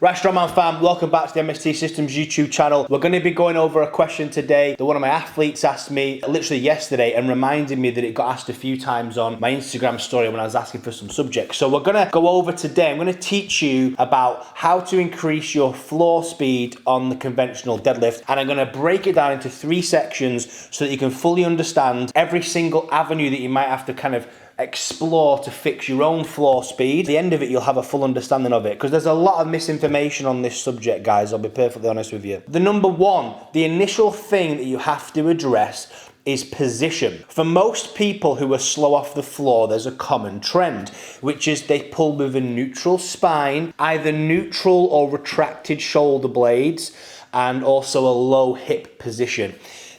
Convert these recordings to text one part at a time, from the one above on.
Right, Strongman fam, welcome back to the MST Systems YouTube channel. We're going to be going over a question today that one of my athletes asked me literally yesterday and reminded me that it got asked a few times on my Instagram story when I was asking for some subjects. So we're going to go over today. I'm going to teach you about how to increase your floor speed on the conventional deadlift, and I'm going to break it down into 3 sections so that you can fully understand every single avenue that you might have to kind of explore to fix your own floor speed. At the end of it, you'll have a full understanding of it, because there's a lot of misinformation on this subject, guys. I'll be perfectly honest with you. The number one, the initial thing that you have to address is position. For most people who are slow off the floor, there's a common trend, which is they pull with a neutral spine, either neutral or retracted shoulder blades, and also a low hip position.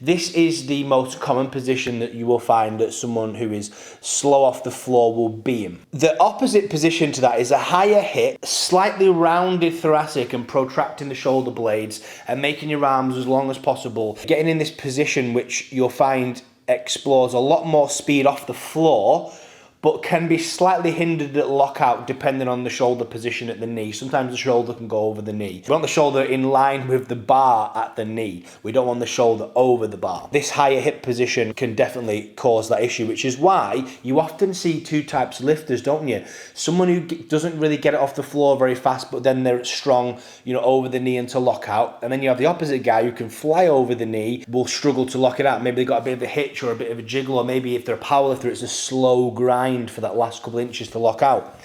This is the most common position that you will find that someone who is slow off the floor will be in. The opposite position to that is a higher hip, slightly rounded thoracic, and protracting the shoulder blades and making your arms as long as possible. Getting in this position, which you'll find explores a lot more speed off the floor, but can be slightly hindered at lockout depending on the shoulder position at the knee. Sometimes the shoulder can go over the knee. We want the shoulder in line with the bar at the knee. We don't want the shoulder over the bar. This higher hip position can definitely cause that issue, which is why you often see 2 types of lifters, don't you? Someone who doesn't really get it off the floor very fast, but then they're strong, over the knee into lockout. And then you have the opposite guy who can fly over the knee, will struggle to lock it out. Maybe they've got a bit of a hitch or a bit of a jiggle, or maybe if they're a powerlifter, it's a slow grind for that last couple of inches to lock out.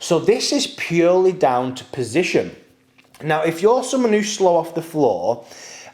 So this is purely down to position. Now, if you're someone who's slow off the floor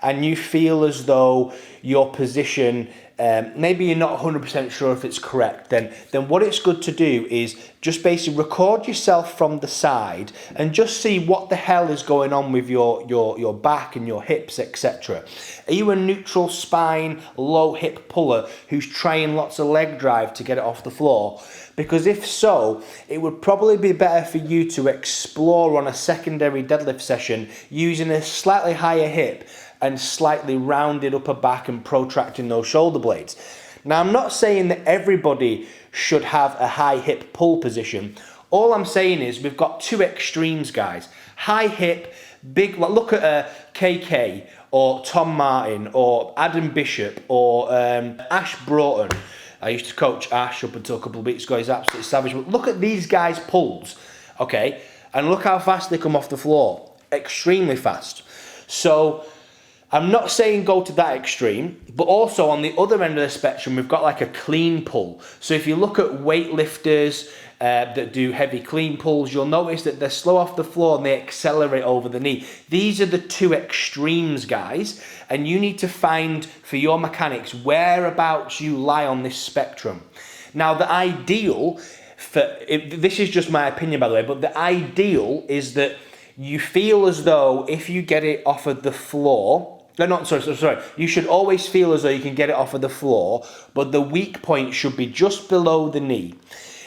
and you feel as though your position, maybe you're not 100% sure if it's correct, then what it's good to do is just basically record yourself from the side and just see what the hell is going on with your back and your hips, etc. Are you a neutral spine, low hip puller who's trying lots of leg drive to get it off the floor? Because if so, it would probably be better for you to explore on a secondary deadlift session using a slightly higher hip and slightly rounded upper back and protracting those shoulder blades. Now, I'm not saying that everybody should have a high hip pull position. All I'm saying is we've got 2 extremes, guys. High hip, big, look at KK or Tom Martin or Adam Bishop or Ash Broughton. I used to coach Ash up until a couple of weeks ago. He's absolutely savage. But look at these guys' pulls, okay? And look how fast they come off the floor. Extremely fast. So I'm not saying go to that extreme, but also on the other end of the spectrum, we've got like a clean pull. So if you look at weightlifters that do heavy clean pulls, you'll notice that they're slow off the floor and they accelerate over the knee. These are the 2 extremes, guys, and you need to find for your mechanics whereabouts you lie on this spectrum. Now, the ideal, this is just my opinion, by the way, but the ideal is that you feel as though if you get it off of the floor, sorry. You should always feel as though you can get it off of the floor, but the weak point should be just below the knee.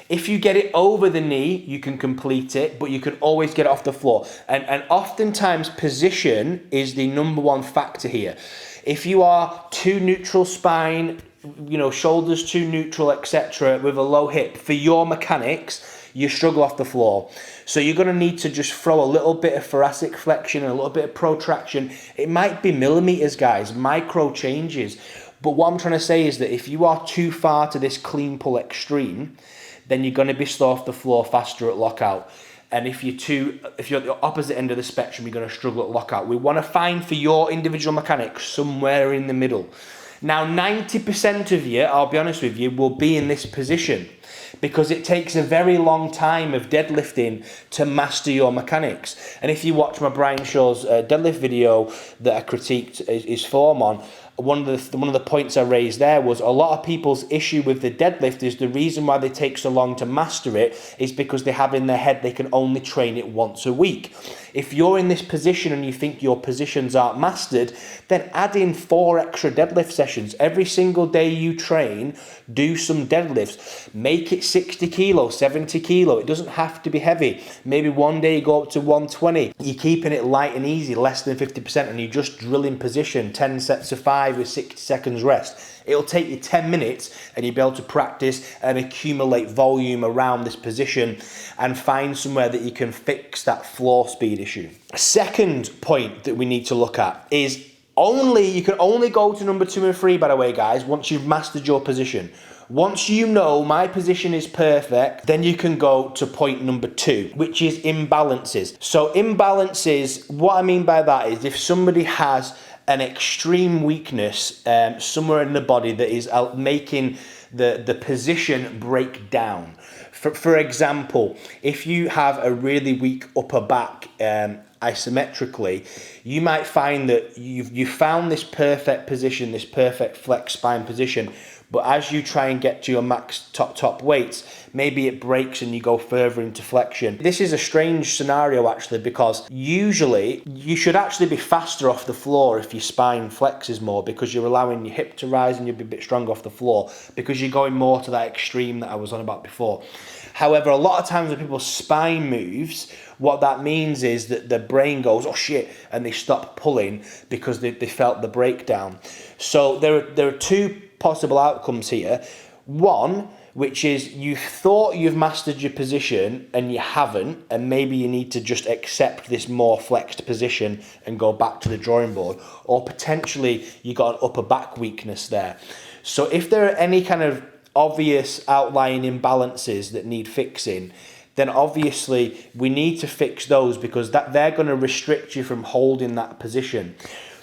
If you get it over the knee, you can complete it, but you can always get it off the floor. And oftentimes position is the number 1 factor here. If you are too neutral spine, shoulders too neutral, etc., with a low hip, for your mechanics, you struggle off the floor. So you're going to need to just throw a little bit of thoracic flexion and a little bit of protraction. It might be millimeters, guys, micro changes. But what I'm trying to say is that if you are too far to this clean pull extreme, then you're going to be slow off the floor faster at lockout. And if you're at the opposite end of the spectrum, you're going to struggle at lockout. We want to find for your individual mechanics somewhere in the middle. Now, 90% of you, I'll be honest with you, will be in this position, because it takes a very long time of deadlifting to master your mechanics. And if you watch my Brian Shaw's deadlift video that I critiqued his form on, one of the points I raised there was a lot of people's issue with the deadlift is the reason why they take so long to master it is because they have in their head they can only train it once a week. If you're in this position and you think your positions aren't mastered, then add in 4 extra deadlift sessions. Every single day you train, do some deadlifts. Make it 60 kilo, 70 kilo. It doesn't have to be heavy. Maybe one day you go up to 120. You're keeping it light and easy, less than 50%, and you just drill in position, 10 sets of 5 with 60 seconds rest. It'll take you 10 minutes and you'll be able to practice and accumulate volume around this position and find somewhere that you can fix that floor speed issue. Second point that we need to look at is you can only go to number 2 and 3, by the way, guys, once you've mastered your position. Once you know my position is perfect, then you can go to point number 2, which is imbalances. So imbalances, what I mean by that is if somebody has an extreme weakness somewhere in the body that is making the position break down. For example, if you have a really weak upper back isometrically, you might find that you've found this perfect position, this perfect flex spine position, but as you try and get to your max top weights, maybe it breaks and you go further into flexion. This is a strange scenario actually, because usually you should actually be faster off the floor if your spine flexes more, because you're allowing your hip to rise and you'll be a bit stronger off the floor because you're going more to that extreme that I was on about before. However, a lot of times when people's spine moves, what that means is that the brain goes, oh shit, and they stop pulling because they felt the breakdown. So there are two possible outcomes here. One, which is you thought you've mastered your position and you haven't, and maybe you need to just accept this more flexed position and go back to the drawing board, or potentially you got an upper back weakness there. So if there are any kind of obvious outlying imbalances that need fixing, then obviously we need to fix those, because they're going to restrict you from holding that position.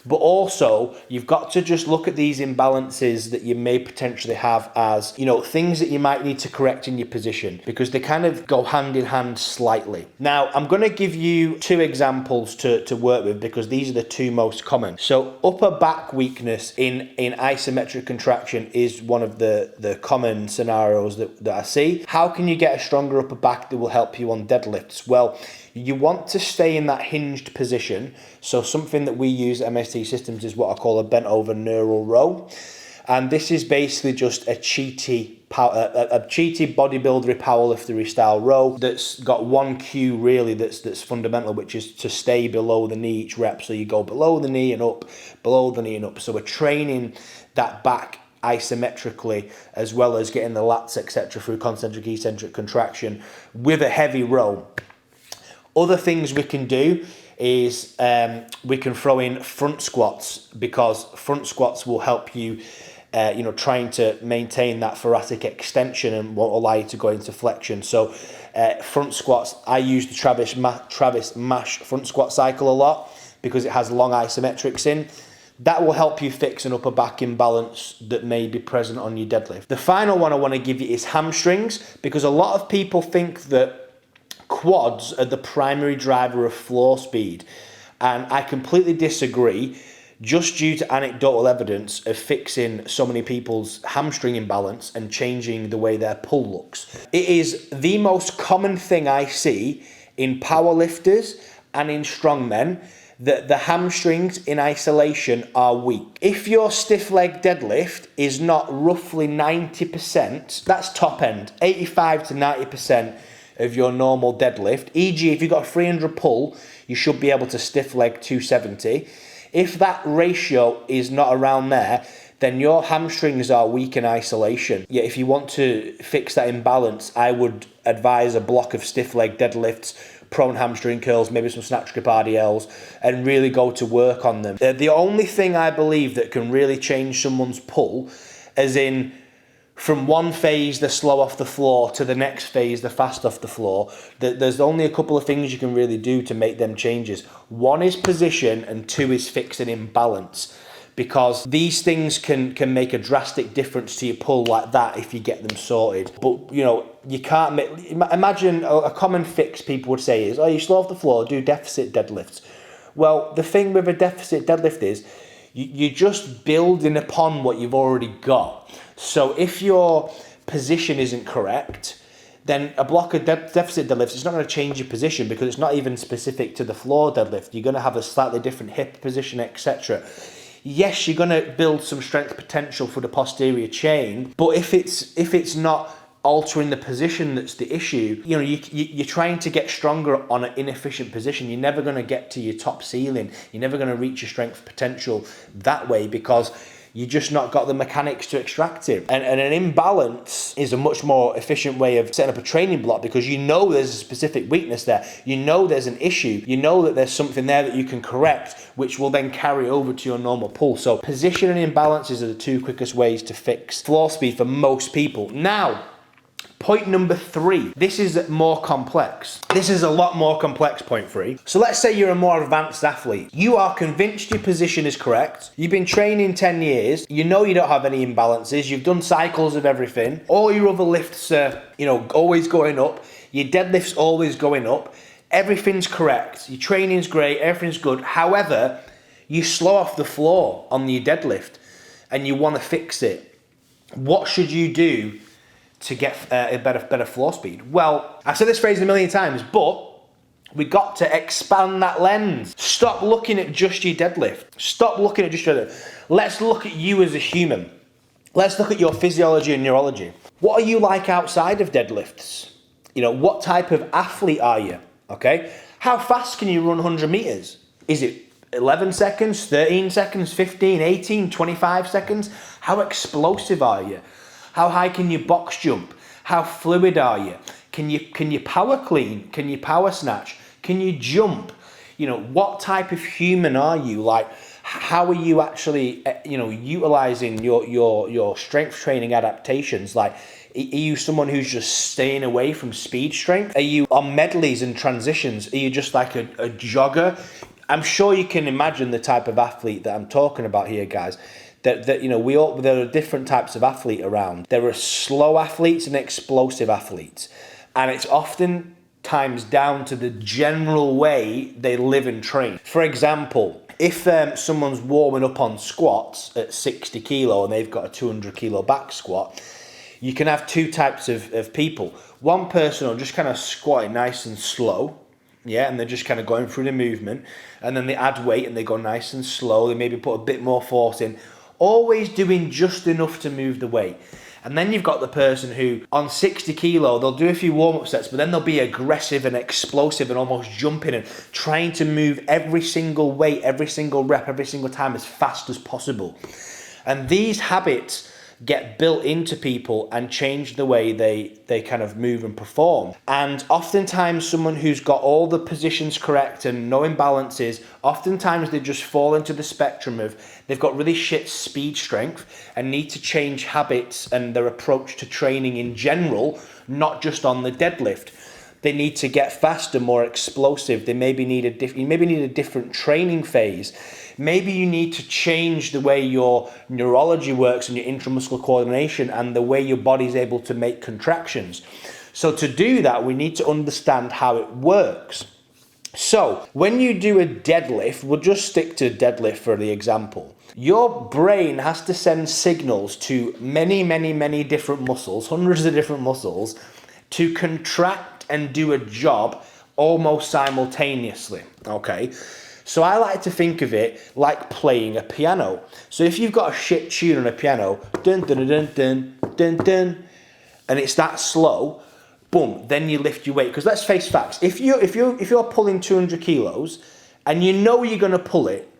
But also, you've got to just look at these imbalances that you may potentially have as, things that you might need to correct in your position, because they kind of go hand in hand slightly. Now, I'm going to give you 2 examples to work with, because these are the 2 most common. So upper back weakness in isometric contraction is one of the common scenarios that I see. How can you get a stronger upper back that will help you on deadlifts? Well, you want to stay in that hinged position. So something that we use at MST Systems is what I call a bent over neural row. And this is basically just a cheaty bodybuildery powerliftery style row that's got one cue really that's fundamental, which is to stay below the knee each rep. So you go below the knee and up, below the knee and up. So we're training that back isometrically, as well as getting the lats, etc., through concentric eccentric contraction with a heavy row. Other things we can do is we can throw in front squats, because front squats will help you, trying to maintain that thoracic extension and won't allow you to go into flexion. So front squats, I use the Travis Mash front squat cycle a lot because it has long isometrics in. That will help you fix an upper back imbalance that may be present on your deadlift. The final one I want to give you is hamstrings, because a lot of people think that quads are the primary driver of floor speed, and I completely disagree, just due to anecdotal evidence of fixing so many people's hamstring imbalance and changing the way their pull looks. It is the most common thing I see in powerlifters and in strongmen, that the hamstrings in isolation are weak. If your stiff leg deadlift is not roughly 90%, that's top end, 85 to 90% of your normal deadlift, e.g. if you've got a 300 pull, you should be able to stiff leg 270. If that ratio is not around there, then your hamstrings are weak in isolation. Yet if you want to fix that imbalance, I would advise a block of stiff leg deadlifts, prone hamstring curls, maybe some snatch grip RDLs, and really go to work on them. The only thing I believe that can really change someone's pull, as in from one phase they're slow off the floor to the next phase they're fast off the floor, there's only a couple of things you can really do to make them changes. One is position, and 2 is fix an imbalance, because these things can make a drastic difference to your pull like that if you get them sorted. But you can't imagine a common fix people would say is, oh, you slow off the floor, do deficit deadlifts. Well, the thing with a deficit deadlift is you're just building upon what you've already got. So if your position isn't correct, then a block of deficit deadlifts, it's not going to change your position, because it's not even specific to the floor deadlift. You're going to have a slightly different hip position, etc. Yes, you're going to build some strength potential for the posterior chain, but if it's not altering the position that's the issue, you're trying to get stronger on an inefficient position. You're never going to get to your top ceiling. You're never going to reach your strength potential that way, because You just not got the mechanics to extract it. And an imbalance is a much more efficient way of setting up a training block, because you know there's a specific weakness there. You know there's an issue. You know that there's something there that you can correct, which will then carry over to your normal pull. So position and imbalances are the two quickest ways to fix floor speed for most people. Now, point number 3. This is more complex. This is a lot more complex, point 3. So let's say you're a more advanced athlete. You are convinced your position is correct. You've been training 10 years. You know you don't have any imbalances. You've done cycles of everything. All your other lifts are, always going up. Your deadlift's always going up. Everything's correct. Your training's great. Everything's good. However, you slow off the floor on your deadlift and you want to fix it. What should you do to get a better floor speed? Well, I've said this phrase a million times, but we got to expand that lens. Stop looking at just your deadlift. Stop looking at just your deadlift. Let's look at you as a human. Let's look at your physiology and neurology. What are you like outside of deadlifts? What type of athlete are you? Okay? How fast can you run 100 meters? Is it 11 seconds, 13 seconds, 15, 18, 25 seconds? How explosive are you? How high can you box jump? How fluid are you? Can you power clean? Can you power snatch? Can you jump? What type of human are you? Like, how are you actually, utilizing your strength training adaptations? Like, are you someone who's just staying away from speed strength? Are you on medleys and transitions? Are you just like a jogger? I'm sure you can imagine the type of athlete that I'm talking about here, guys. There are different types of athlete around. There are slow athletes and explosive athletes, and it's often times down to the general way they live and train. For example, if someone's warming up on squats at 60 kilo and they've got a 200 kilo back squat, you can have two types of people. One person will just kind of squat it nice and slow, and they're just kind of going through the movement, and then they add weight and they go nice and slow. They maybe put a bit more force in, always doing just enough to move the weight. And then you've got the person who, on 60 kilo, they'll do a few warm-up sets, but then they'll be aggressive and explosive and almost jumping and trying to move every single weight, every single rep, every single time as fast as possible. And these habits get built into people and change the way they kind of move and perform. And oftentimes someone who's got all the positions correct and no imbalances, oftentimes they just fall into the spectrum of they've got really shit speed strength and need to change habits and their approach to training in general, not just on the deadlift. They need to get faster, more explosive. They maybe need a different training phase. Maybe you need to change the way your neurology works and your intramuscular coordination and the way your body's able to make contractions. So to do that, we need to understand how it works. So when you do a deadlift, we'll just stick to deadlift for the example. Your brain has to send signals to many, many, many different muscles, hundreds of different muscles, to contract and do a job almost simultaneously, okay? So I like to think of it like playing a piano. So if you've got a shit tune on a piano, dun dun dun dun dun dun, and it's that slow, boom, then you lift your weight. Because let's face facts, if you're pulling 200 kilos and you know you're gonna pull it,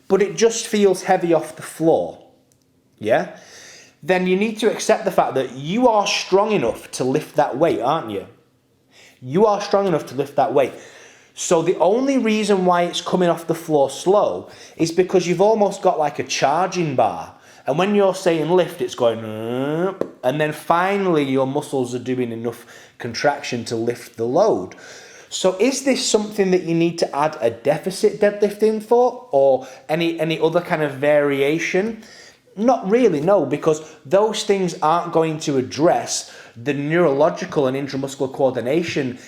but it just feels heavy off the floor, then you need to accept the fact that you are strong enough to lift that weight, aren't you? You are strong enough to lift that weight. So the only reason why it's coming off the floor slow is because you've almost got like a charging bar. And when you're saying lift, it's going, and then finally your muscles are doing enough contraction to lift the load. So is this something that you need to add a deficit deadlift in for, or any other kind of variation? Not really, no, because those things aren't going to address the neurological and intramuscular coordination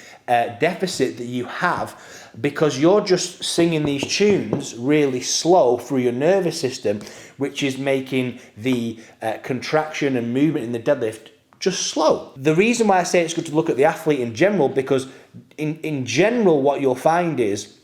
deficit that you have, because you're just singing these tunes really slow through your nervous system, which is making the contraction and movement in the deadlift just slow. The reason why I say it's good to look at the athlete in general, because in general what you'll find is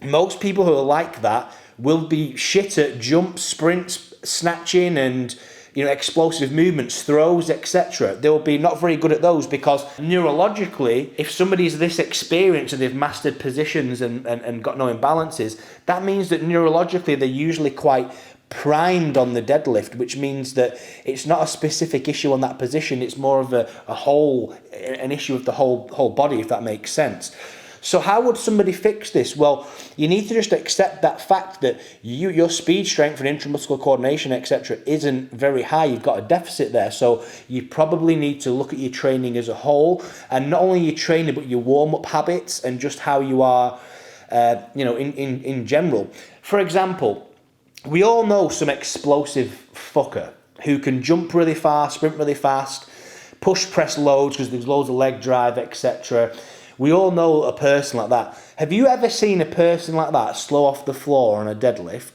most people who are like that will be shit at jumps, sprints, snatching and explosive movements, throws, etc. They'll be not very good at those, because neurologically, if somebody's this experienced and they've mastered positions and got no imbalances, that means that neurologically they're usually quite primed on the deadlift, which means that it's not a specific issue on that position. It's more of an issue of the whole body, if that makes sense. So how would somebody fix this? Well, you need to just accept that fact that your speed strength and intramuscular coordination, etc., isn't very high. You've got a deficit there. So you probably need to look at your training as a whole, and not only your training, but your warm-up habits and just how you are, in general. For example, we all know some explosive fucker who can jump really fast, sprint really fast, push press loads because there's loads of leg drive, etc. We all know a person like that. Have you ever seen a person like that slow off the floor on a deadlift?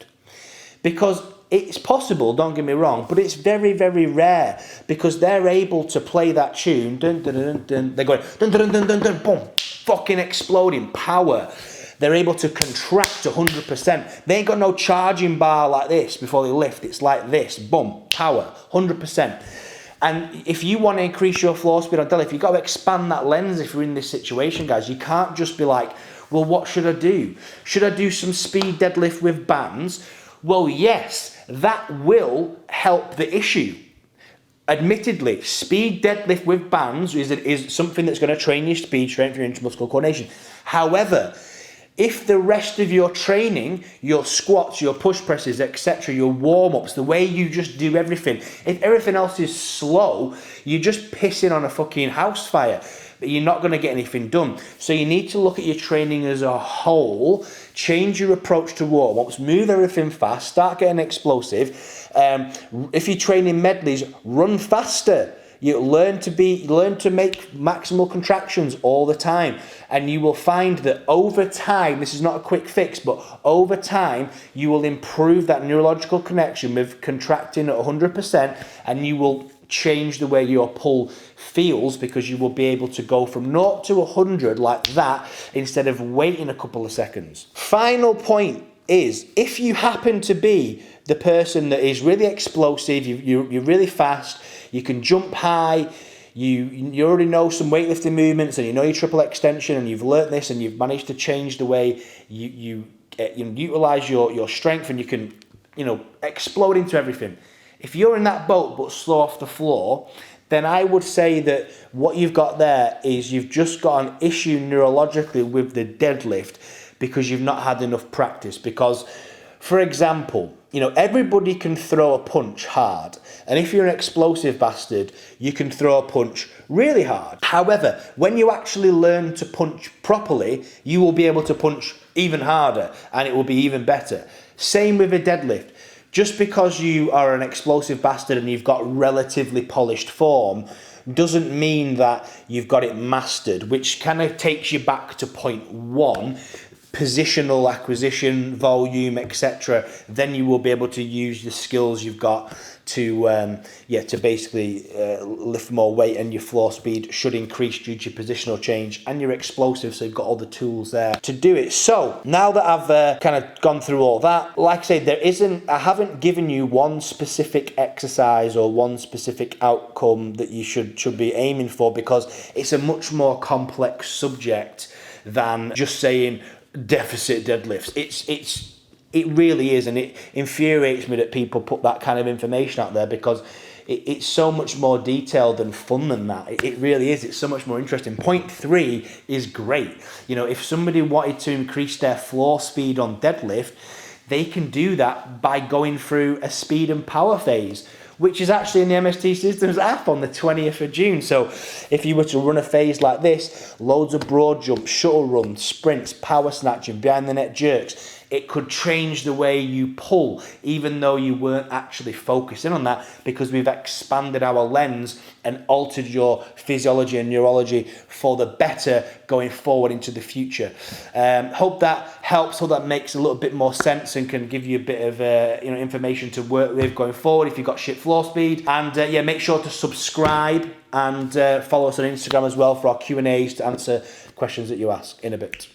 Because it's possible, don't get me wrong, but it's very, very rare because they're able to play that tune. Dun, dun, dun, dun, they're going dun, dun, dun, dun, dun, boom, fucking exploding power. They're able to contract 100%. They ain't got no charging bar like this before they lift. It's like this, boom, power, 100%. And if you want to increase your floor speed on deadlift, you've got to expand that lens if you're in this situation, guys. You can't just be like, well, what should I do? Should I do some speed deadlift with bands? Well, yes, that will help the issue. Admittedly, speed deadlift with bands is something that's going to train your speed strength, your intramuscular coordination. However, if the rest of your training, your squats, your push presses, etc., your warm-ups, the way you just do everything, if everything else is slow, you're just pissing on a fucking house fire. But you're not going to get anything done. So you need to look at your training as a whole, change your approach to warm-ups, move everything fast, start getting explosive. If you're training medleys, run faster. You learn to make maximal contractions all the time, and you will find that over time, this is not a quick fix, but over time, you will improve that neurological connection with contracting at 100%, and you will change the way your pull feels because you will be able to go from 0 to 100 like that instead of waiting a couple of seconds. Final point is, if you happen to be the person that is really explosive, you're really fast, you can jump high, you already know some weightlifting movements and you know your triple extension and you've learnt this and you've managed to change the way you utilize your strength and you can explode into everything. If you're in that boat but slow off the floor, then I would say that what you've got there is you've just got an issue neurologically with the deadlift because you've not had enough practice. Because, for example, everybody can throw a punch hard. And if you're an explosive bastard, you can throw a punch really hard. However, when you actually learn to punch properly, you will be able to punch even harder and it will be even better. Same with a deadlift. Just because you are an explosive bastard and you've got relatively polished form doesn't mean that you've got it mastered, which kind of takes you back to point one. Positional acquisition, volume, etc. Then you will be able to use the skills you've got to basically lift more weight, and your floor speed should increase due to your positional change, and you're explosive, so you've got all the tools there to do it. So now that I've kind of gone through all that, like I say, I haven't given you one specific exercise or one specific outcome that you should be aiming for, because it's a much more complex subject than just saying deficit deadlifts. It really is, and it infuriates me that people put that kind of information out there, because it's so much more detailed and fun than that. It really is. It's so much more interesting. Point 3 is great. If somebody wanted to increase their floor speed on deadlift, they can do that by going through a speed and power phase, which is actually in the MST Systems app on the 20th of June. So if you were to run a phase like this, loads of broad jumps, shuttle runs, sprints, power snatching, behind the neck jerks, it could change the way you pull, even though you weren't actually focusing on that, because we've expanded our lens and altered your physiology and neurology for the better going forward into the future. Hope that helps, hope that makes a little bit more sense and can give you a bit of information to work with going forward if you've got shit floor speed. And make sure to subscribe and follow us on Instagram as well for our Q&As to answer questions that you ask in a bit.